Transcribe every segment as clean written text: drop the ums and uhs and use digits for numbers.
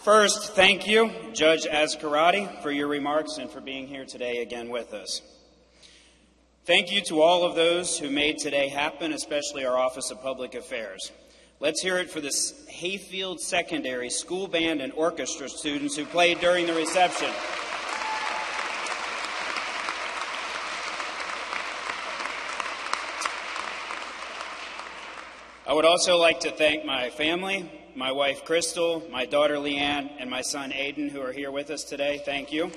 First, thank you, Judge Azcarati, for your remarks and for being here today again with us. Thank you to all of those who made today happen, especially our Office of Public Affairs. Let's hear it for the Hayfield Secondary School Band and Orchestra students who played during the reception. I would also like to thank my family, my wife Crystal, my daughter Leanne, and my son Aiden, who are here with us today. Thank you.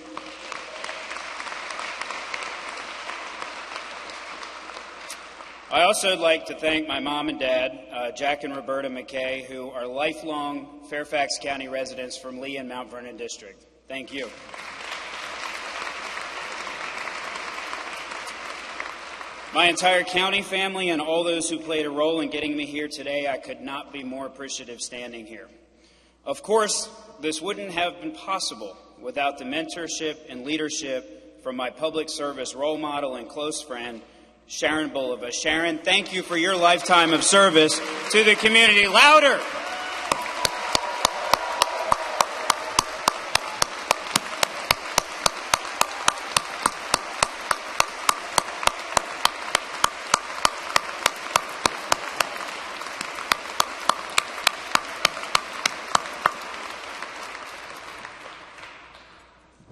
I also would like to thank my mom and dad, Jack and Roberta McKay, who are lifelong Fairfax County residents from Lee and Mount Vernon District. Thank you. My entire county family and all those who played a role in getting me here today, I could not be more appreciative standing here. Of course, this wouldn't have been possible without the mentorship and leadership from my public service role model and close friend, Sharon Bulova. Sharon, thank you for your lifetime of service to the community. Louder!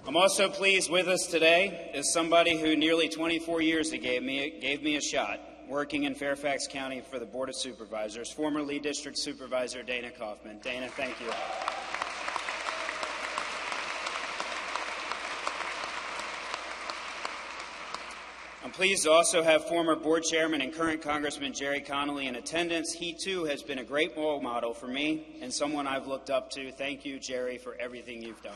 I'm also pleased with us today is somebody who nearly 24 years ago gave me a shot, working in Fairfax County for the Board of Supervisors, former Lee District Supervisor Dana Kaufman. Dana, thank you. I'm pleased to also have former Board Chairman and current Congressman Jerry Connolly in attendance. He, too, has been a great role model for me and someone I've looked up to. Thank you, Jerry, for everything you've done.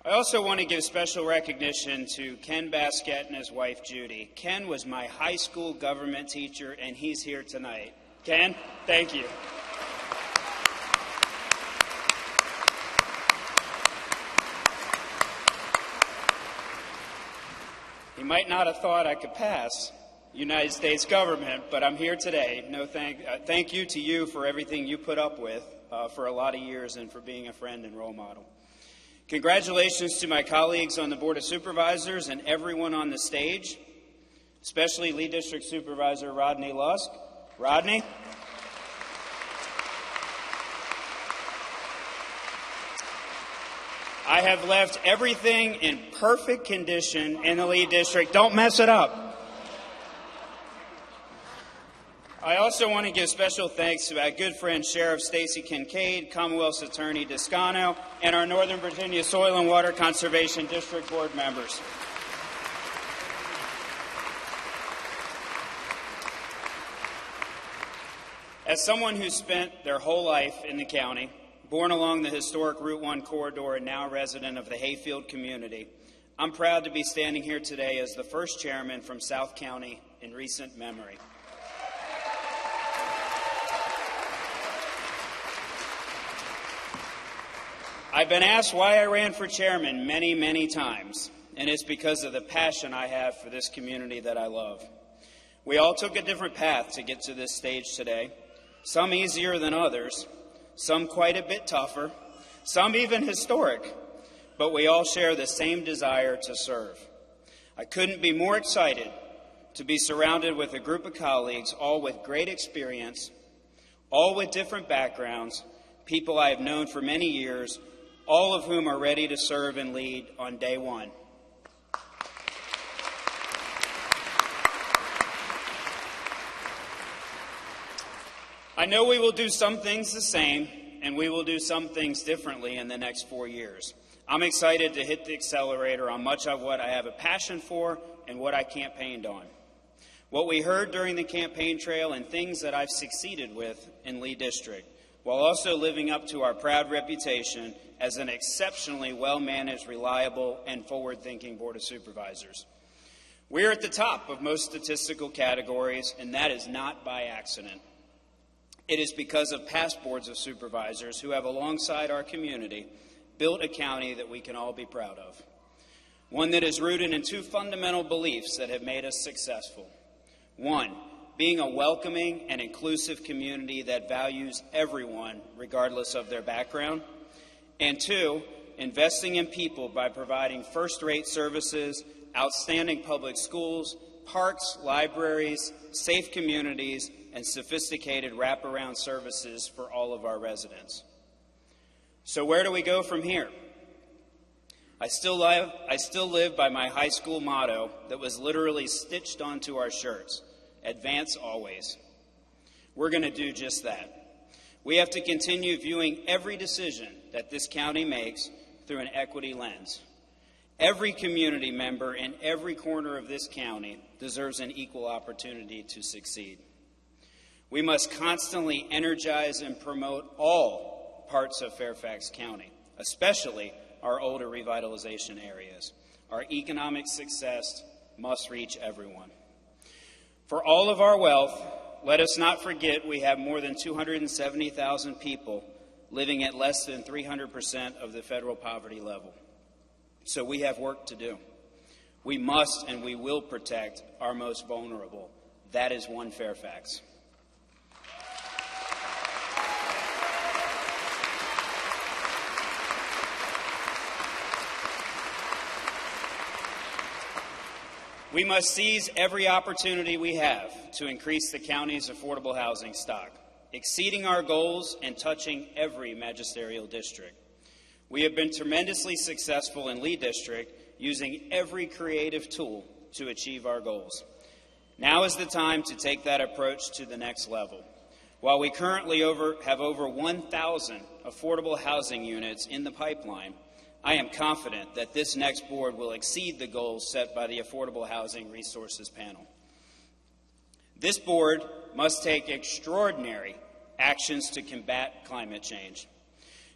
I also want to give special recognition to Ken Basquette and his wife, Judy. Ken was my high school government teacher, and he's here tonight. Ken, thank you. He might not have thought I could pass United States government, but I'm here today. Thank you to you for everything you put up with for a lot of years and for being a friend and role model. Congratulations to my colleagues on the Board of Supervisors and everyone on the stage, especially Lee District Supervisor Rodney Lusk. Rodney? I have left everything in perfect condition in the Lee District. Don't mess it up. I also want to give special thanks to our good friend Sheriff Stacy Kincaid, Commonwealth's Attorney Descano, and our Northern Virginia Soil and Water Conservation District Board members. As someone who spent their whole life in the county, born along the historic Route 1 corridor and now a resident of the Hayfield community, I'm proud to be standing here today as the first chairman from South County in recent memory. I've been asked why I ran for chairman many, many times, and it's because of the passion I have for this community that I love. We all took a different path to get to this stage today, some easier than others, some quite a bit tougher, some even historic, but we all share the same desire to serve. I couldn't be more excited to be surrounded with a group of colleagues, all with great experience, all with different backgrounds, people I have known for many years, all of whom are ready to serve and lead on day one. I know we will do some things the same, and we will do some things differently in the next 4 years. I'm excited to hit the accelerator on much of what I have a passion for and what I campaigned on. What we heard during the campaign trail and things that I've succeeded with in Lee District, while also living up to our proud reputation as an exceptionally well-managed, reliable, and forward-thinking Board of Supervisors. We're at the top of most statistical categories, and that is not by accident. It is because of past boards of supervisors who have, alongside our community, built a county that we can all be proud of. One that is rooted in two fundamental beliefs that have made us successful. One, being a welcoming and inclusive community that values everyone regardless of their background. And 2, investing in people by providing first-rate services, outstanding public schools, parks, libraries, safe communities, and sophisticated wraparound services for all of our residents. So where do we go from here? I still live by my high school motto that was literally stitched onto our shirts: advance always. We're going to do just that. We have to continue viewing every decision that this county makes through an equity lens. Every community member in every corner of this county deserves an equal opportunity to succeed. We must constantly energize and promote all parts of Fairfax County, especially our older revitalization areas. Our economic success must reach everyone. For all of our wealth, let us not forget we have more than 270,000 people living at less than 300% of the federal poverty level. So we have work to do. We must and we will protect our most vulnerable. That is one Fairfax. We must seize every opportunity we have to increase the county's affordable housing stock, exceeding our goals and touching every magisterial district. We have been tremendously successful in Lee District, using every creative tool to achieve our goals. Now is the time to take that approach to the next level. While we currently have over 1,000 affordable housing units in the pipeline, I am confident that this next board will exceed the goals set by the Affordable Housing Resources Panel. This board must take extraordinary actions to combat climate change.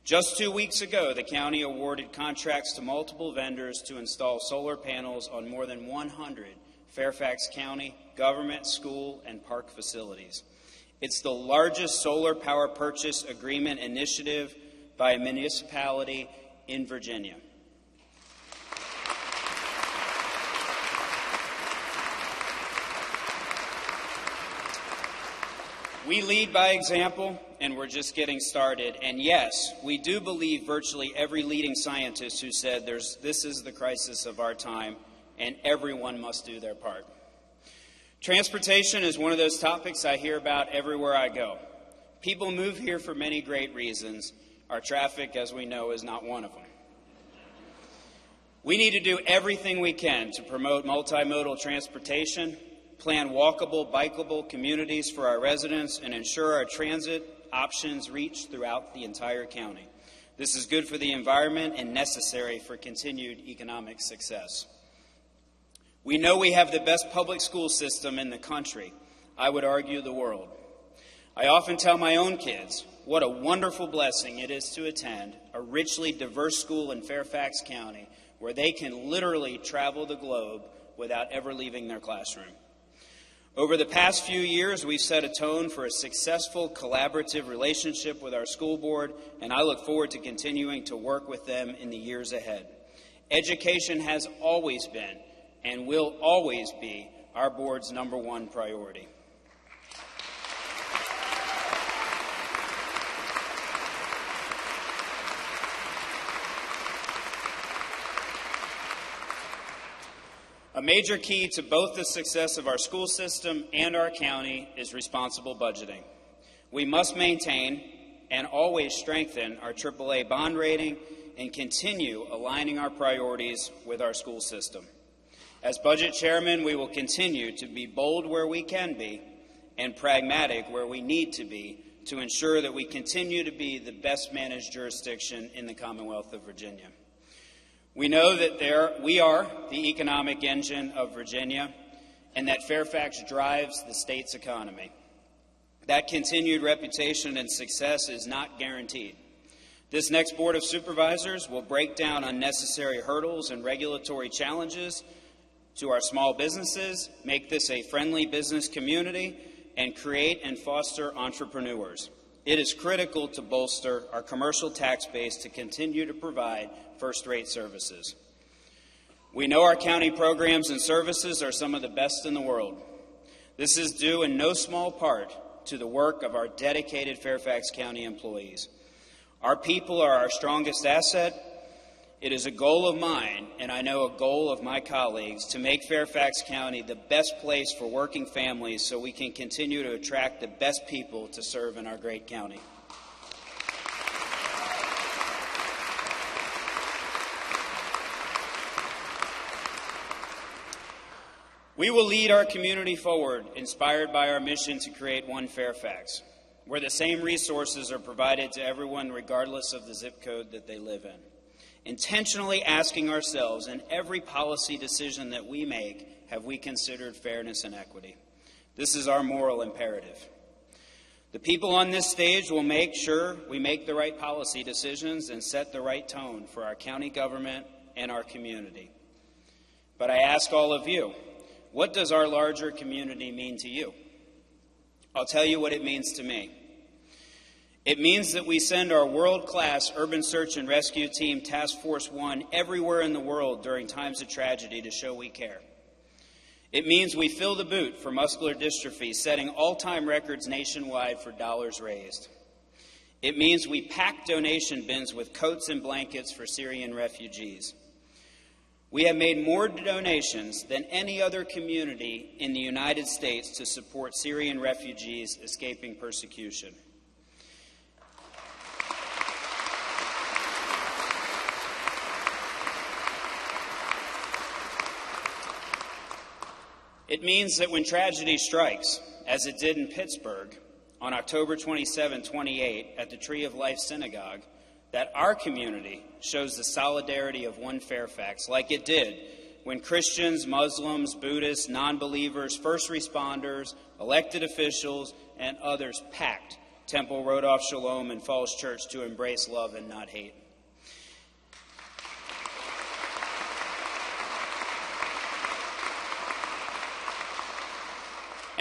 Just 2 weeks ago, the county awarded contracts to multiple vendors to install solar panels on more than 100 Fairfax County government, school, and park facilities. It's the largest solar power purchase agreement initiative by a municipality in Virginia. We lead by example, and we're just getting started. And yes, we do believe virtually every leading scientist who said this is the crisis of our time, and everyone must do their part. Transportation is one of those topics I hear about everywhere I go. People move here for many great reasons. Our traffic, as we know, is not one of them. We need to do everything we can to promote multimodal transportation, plan walkable, bikeable communities for our residents, and ensure our transit options reach throughout the entire county. This is good for the environment and necessary for continued economic success. We know we have the best public school system in the country, I would argue the world. I often tell my own kids what a wonderful blessing it is to attend a richly diverse school in Fairfax County where they can literally travel the globe without ever leaving their classroom. Over the past few years, we've set a tone for a successful collaborative relationship with our school board, and I look forward to continuing to work with them in the years ahead. Education has always been and will always be our board's #1 priority. A major key to both the success of our school system and our county is responsible budgeting. We must maintain and always strengthen our AAA bond rating and continue aligning our priorities with our school system. As budget chairman, we will continue to be bold where we can be and pragmatic where we need to be to ensure that we continue to be the best managed jurisdiction in the Commonwealth of Virginia. We know that we are the economic engine of Virginia and that Fairfax drives the state's economy. That continued reputation and success is not guaranteed. This next Board of Supervisors will break down unnecessary hurdles and regulatory challenges to our small businesses, make this a friendly business community, and create and foster entrepreneurs. It is critical to bolster our commercial tax base to continue to provide first-rate services. We know our county programs and services are some of the best in the world. This is due in no small part to the work of our dedicated Fairfax County employees. Our people are our strongest asset. It is a goal of mine, and I know a goal of my colleagues, to make Fairfax County the best place for working families so we can continue to attract the best people to serve in our great county. We will lead our community forward, inspired by our mission to create one Fairfax, where the same resources are provided to everyone regardless of the zip code that they live in. Intentionally asking ourselves in every policy decision that we make, have we considered fairness and equity? This is our moral imperative. The people on this stage will make sure we make the right policy decisions and set the right tone for our county government and our community. But I ask all of you, what does our larger community mean to you? I'll tell you what it means to me. It means that we send our world-class Urban Search and Rescue Team Task Force 1 everywhere in the world during times of tragedy to show we care. It means we fill the boot for muscular dystrophy, setting all-time records nationwide for dollars raised. It means we pack donation bins with coats and blankets for Syrian refugees. We have made more donations than any other community in the United States to support Syrian refugees escaping persecution. It means that when tragedy strikes, as it did in Pittsburgh on October 27, 28, at the Tree of Life Synagogue, that our community shows the solidarity of one Fairfax, like it did when Christians, Muslims, Buddhists, non-believers, first responders, elected officials, and others packed Temple Rodolph Shalom and Falls Church to embrace love and not hate.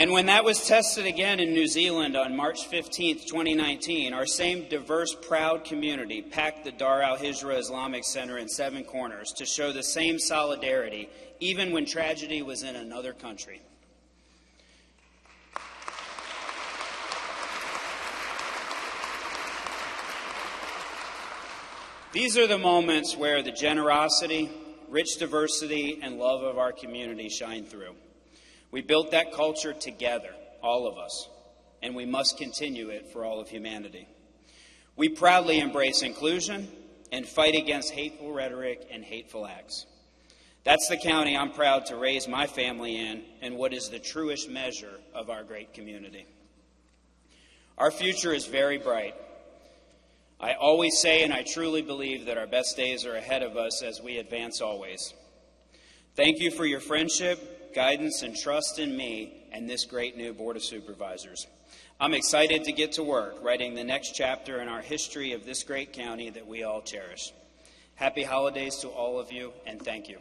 And when that was tested again in New Zealand on March 15, 2019, our same diverse, proud community packed the Dar al-Hijra Islamic Center in Seven Corners to show the same solidarity, even when tragedy was in another country. These are the moments where the generosity, rich diversity, and love of our community shine through. We built that culture together, all of us, and we must continue it for all of humanity. We proudly embrace inclusion and fight against hateful rhetoric and hateful acts. That's the county I'm proud to raise my family in, and what is the truest measure of our great community. Our future is very bright. I always say, and I truly believe, that our best days are ahead of us as we advance always. Thank you for your friendship, guidance, and trust in me and this great new Board of Supervisors. I'm excited to get to work writing the next chapter in our history of this great county that we all cherish. Happy holidays to all of you, and thank you.